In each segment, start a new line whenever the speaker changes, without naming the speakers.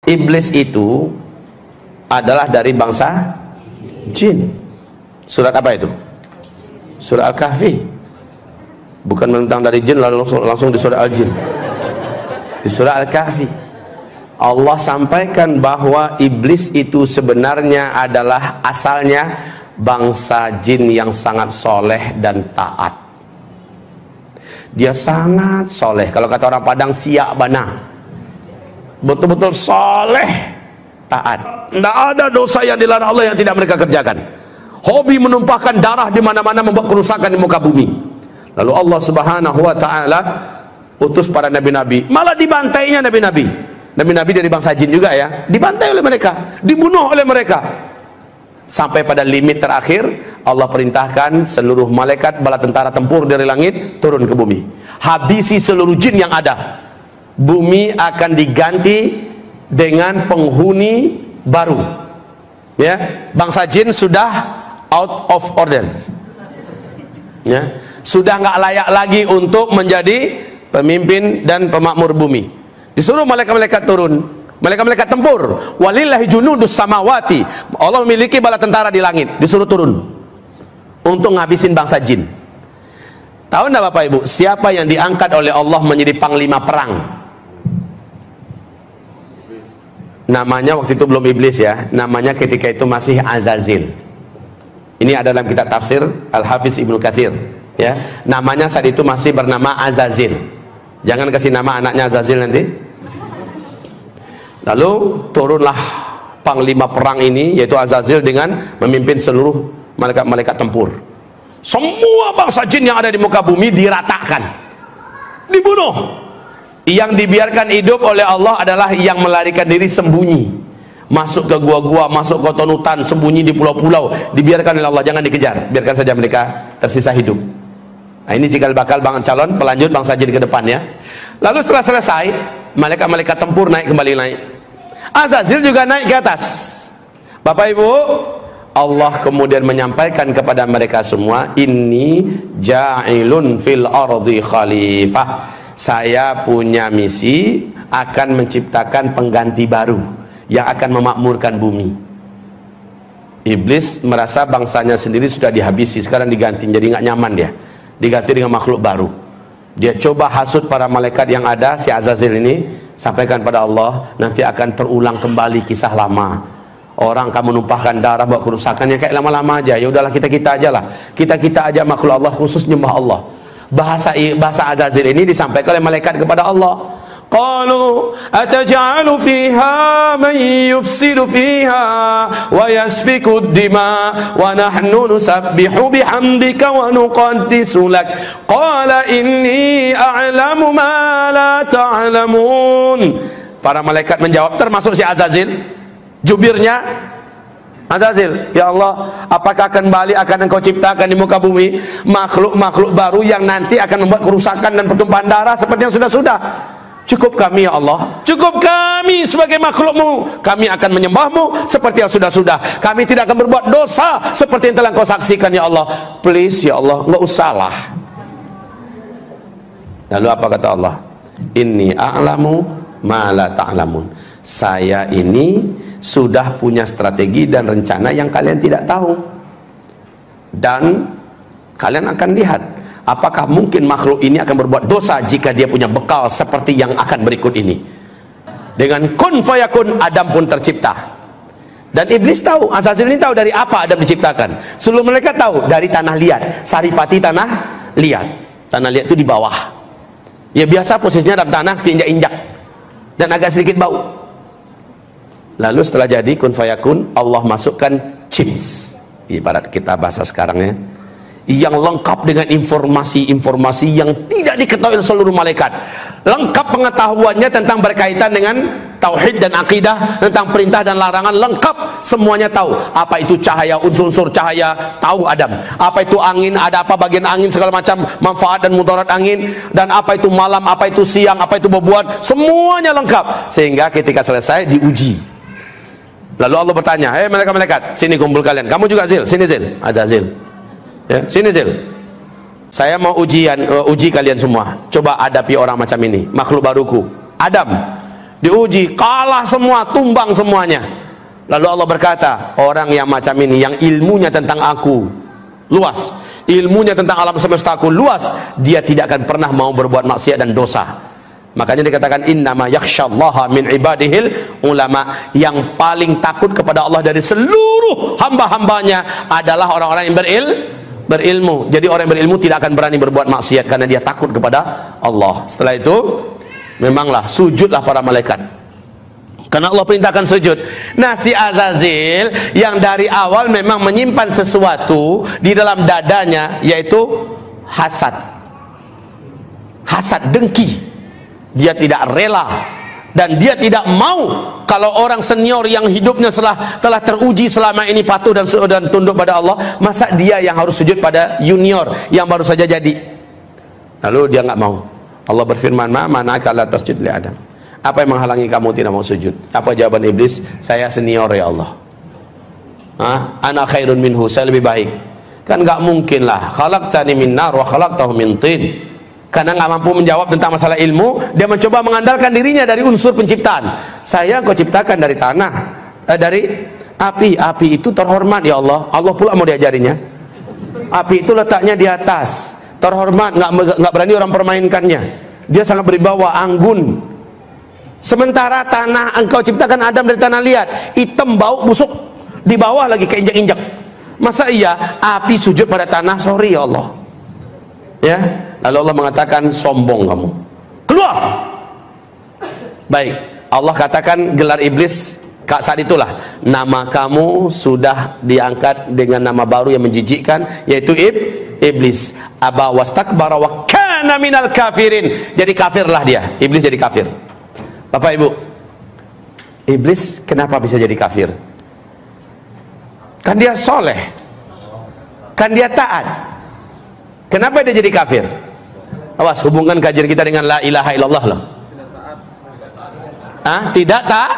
iblis itu adalah dari bangsa jin. Surat apa itu? Surat Al-Kahfi. Bukan menentang dari jin lalu langsung di surat Al-Jin. Di surat Al-Kahfi Allah sampaikan bahwa iblis itu sebenarnya adalah asalnya bangsa jin yang sangat soleh dan taat. Dia sangat soleh, kalau kata orang Padang siak bana, betul-betul soleh, taat. Tidak ada dosa yang dilarang Allah yang tidak mereka kerjakan. Hobi menumpahkan darah di mana-mana, membuat kerusakan di muka bumi. Lalu Allah Subhanahu wa taala utus para nabi-nabi, malah dibantainya nabi-nabi. Nabi-nabi dari bangsa jin juga ya, dibantai oleh mereka, dibunuh oleh mereka. Sampai pada limit terakhir Allah perintahkan seluruh malaikat bala tentara tempur dari langit turun ke bumi, habisi seluruh jin yang ada. Bumi akan diganti dengan penghuni baru, ya. Bangsa jin sudah out of order, ya, sudah nggak layak lagi untuk menjadi pemimpin dan pemakmur bumi. Disuruh malaikat-malaikat turun, malaikat-malaikat tempur. Walillahi junudus samawati, Allah memiliki bala tentara di langit, disuruh turun untuk ngabisin bangsa jin. Tahu enggak Bapak Ibu, siapa yang diangkat oleh Allah menjadi panglima perang? Namanya waktu itu belum iblis ya, namanya ketika itu masih Azazil. Ini ada dalam kitab tafsir Al-Hafiz Ibnu Katsir, ya. Namanya saat itu masih bernama Azazil. Jangan kasih nama anaknya Azazil nanti. Lalu turunlah panglima perang ini, yaitu Azazil, dengan memimpin seluruh malaikat-malaikat tempur. Semua bangsa jin yang ada di muka bumi diratakan, dibunuh. Yang dibiarkan hidup oleh Allah adalah yang melarikan diri sembunyi, masuk ke gua-gua, masuk ke hutan, sembunyi di pulau-pulau, dibiarkan oleh Allah, jangan dikejar, biarkan saja mereka tersisa hidup. Nah, ini cikal bakal calon pelanjut bangsa jin ke depan ya. Lalu setelah selesai, malaikat-malaikat tempur kembali naik. Azazil juga naik ke atas. Bapak Ibu, Allah kemudian menyampaikan kepada mereka semua, inni ja'ilun fil ardi khalifah. Saya punya misi akan menciptakan pengganti baru yang akan memakmurkan bumi. Iblis merasa bangsanya sendiri sudah dihabisi, sekarang diganti, jadi nggak nyaman dia, diganti dengan makhluk baru. Dia coba hasut para malaikat yang ada, si Azazil ini, sampaikan pada Allah, nanti akan terulang kembali kisah lama. Orang kamu numpahkan darah buat kerusakannya kayak lama-lama aja. Ya udahlah, kita aja lah. Kita aja makhluk Allah, khusus nyembah Allah. Bahasa Azazil ini disampaikan oleh malaikat kepada Allah. Qalu ataj'alu fiha man yufsidu fiha wa yasfiku dima wa nahnu nusabbihu bihamdika wa nuqaddisu lak. Qala inni a'lamu ma la ta'lamun. Para malaikat menjawab, termasuk si Azazil, jubirnya Azazil, ya Allah, apakah kembali akan engkau ciptakan di muka bumi makhluk-makhluk baru yang nanti akan membuat kerusakan dan pertumpahan darah seperti yang sudah-sudah? Cukup kami ya Allah, cukup kami sebagai makhlukmu, kami akan menyembahmu seperti yang sudah-sudah. Kami tidak akan berbuat dosa seperti yang telah kau saksikan ya Allah. Please ya Allah, nggak usahlah. Lalu apa kata Allah? Inni a'lamu ma la ta'lamun. Saya ini sudah punya strategi dan rencana yang kalian tidak tahu. Dan kalian akan lihat apakah mungkin makhluk ini akan berbuat dosa jika dia punya bekal seperti yang akan berikut ini. Dengan kun fayakun, Adam pun tercipta. Dan iblis tahu, Azazil ini tahu dari apa Adam diciptakan. Seluruh mereka tahu dari tanah liat, saripati tanah liat. Tanah liat itu di bawah. Ya biasa posisinya dalam tanah, diinjak-injak dan agak sedikit bau. Lalu setelah jadi kun fayakun, Allah masukkan chips, ibarat kita bahasa sekarang ya, yang lengkap dengan informasi-informasi yang tidak diketahui oleh seluruh malaikat. Lengkap pengetahuannya tentang berkaitan dengan tauhid dan akidah, tentang perintah dan larangan, lengkap semuanya tahu. Apa itu cahaya, unsur-unsur cahaya, tahu Adam. Apa itu angin, ada apa bagian angin, segala macam manfaat dan mudarat angin. Dan apa itu malam, apa itu siang, apa itu bebuan, semuanya lengkap. Sehingga ketika selesai diuji. Lalu Allah bertanya, hei malaikat-malaikat, sini kumpul kalian. Kamu juga Zil, sini Zil, Azazil. Ya, sini Zil. Saya mau uji kalian semua. Coba hadapi orang macam ini, makhluk baruku. Adam, diuji, kalah semua, tumbang semuanya. Lalu Allah berkata, orang yang macam ini, yang ilmunya tentang aku luas, ilmunya tentang alam semesta aku luas, dia tidak akan pernah mau berbuat maksiat dan dosa. Makanya dikatakan innama yakhsyallaha min ibadihil ulama, yang paling takut kepada Allah dari seluruh hamba-hambanya adalah orang-orang yang berilmu. Jadi orang yang berilmu tidak akan berani berbuat maksiat karena dia takut kepada Allah. Setelah itu memanglah sujudlah para malaikat, karena Allah perintahkan sujud. Nah, si Azazil yang dari awal memang menyimpan sesuatu di dalam dadanya, yaitu hasad, dengki. Dia tidak rela dan dia tidak mau kalau orang senior yang hidupnya telah teruji selama ini patuh dan tunduk pada Allah, masa dia yang harus sujud pada junior yang baru saja jadi. Lalu dia nggak mau. Allah berfirman, "Ma mana'aka la tasjud li Adam?" Apa yang menghalangi kamu tidak mau sujud? Apa jawaban iblis? Saya senior ya Allah. Ana khairun minhu, saya lebih baik. Kan nggak mungkin lah. Khalaqtani min nar wa khalaqtahu min tin. Karena nggak mampu menjawab tentang masalah ilmu, dia mencoba mengandalkan dirinya dari unsur penciptaan. Saya kau ciptakan dari tanah, dari api. Api itu terhormat ya Allah. Allah pula mau diajarinya. Api itu letaknya di atas, terhormat, nggak berani orang permainkannya. Dia sangat berwibawa, anggun. Sementara tanah, engkau ciptakan Adam dari tanah liat, hitam, bau, busuk, di bawah lagi keinjak-injak. Masa iya api sujud pada tanah? Sorry ya Allah. Ya, lalu Allah mengatakan, sombong kamu, keluar. Baik, Allah katakan gelar iblis saat itulah, nama kamu sudah diangkat dengan nama baru yang menjijikkan, yaitu iblis. Aba wastakbara wa kana minal kafirin. Jadi kafirlah dia, iblis jadi kafir. Bapak Ibu, iblis kenapa bisa jadi kafir? Kan dia soleh, kan dia taat. Kenapa dia jadi kafir? Awas, hubungkan kajian kita dengan la ilaha illallah loh. Tidak tak?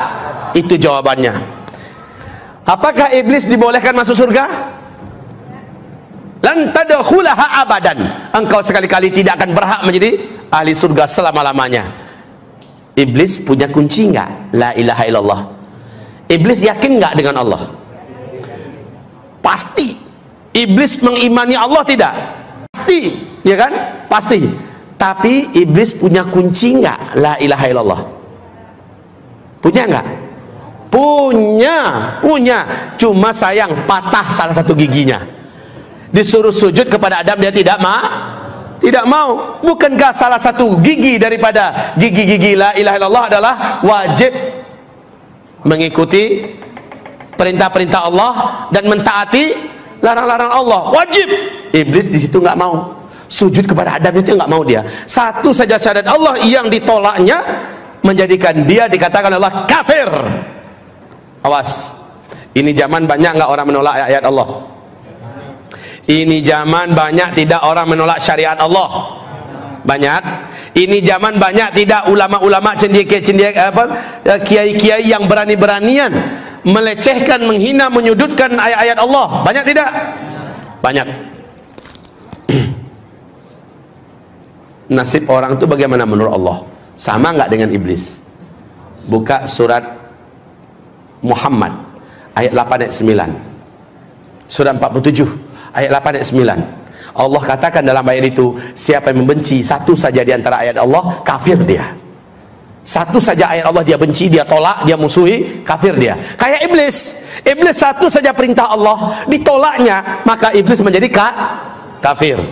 Itu jawabannya. Apakah iblis dibolehkan masuk surga? Lan tadkhulaha abadan. Engkau sekali-kali tidak akan berhak menjadi ahli surga selama-lamanya. Iblis punya kunci enggak? La ilaha illallah. Iblis yakin enggak dengan Allah? Pasti. Iblis mengimani Allah tidak? Pasti, ya kan? Pasti. Tapi iblis punya kunci enggak la ilaha illallah? Punya enggak? Punya. Cuma sayang patah salah satu giginya. Disuruh sujud kepada Adam, dia tidak mau. Bukankah salah satu gigi daripada gigi-gigi la ilaha illallah adalah wajib mengikuti perintah-perintah Allah dan mentaati larang-larang Allah? Wajib. Iblis di situ nggak mau. Sujud kepada Adam itu nggak mau dia. Satu saja syahadat Allah yang ditolaknya menjadikan dia dikatakan Allah kafir. Awas, ini zaman banyak nggak orang menolak ayat Allah. Ini zaman banyak tidak orang menolak syariat Allah. Banyak. Ini zaman banyak tidak ulama-ulama kiai-kiai yang berani-beranian melecehkan, menghina, menyudutkan ayat-ayat Allah. Banyak tidak? Banyak. Nasib orang itu bagaimana menurut Allah? Sama nggak dengan iblis? Buka surat Muhammad ayat 8 ayat 9. Surat 47 ayat 8 ayat 9. Allah katakan dalam ayat itu, siapa yang membenci satu saja di antara ayat Allah, kafir dia. Satu saja ayat Allah dia benci, dia tolak, dia musuhi, kafir dia. Kayak iblis. Iblis satu saja perintah Allah ditolaknya, maka iblis menjadi kafir.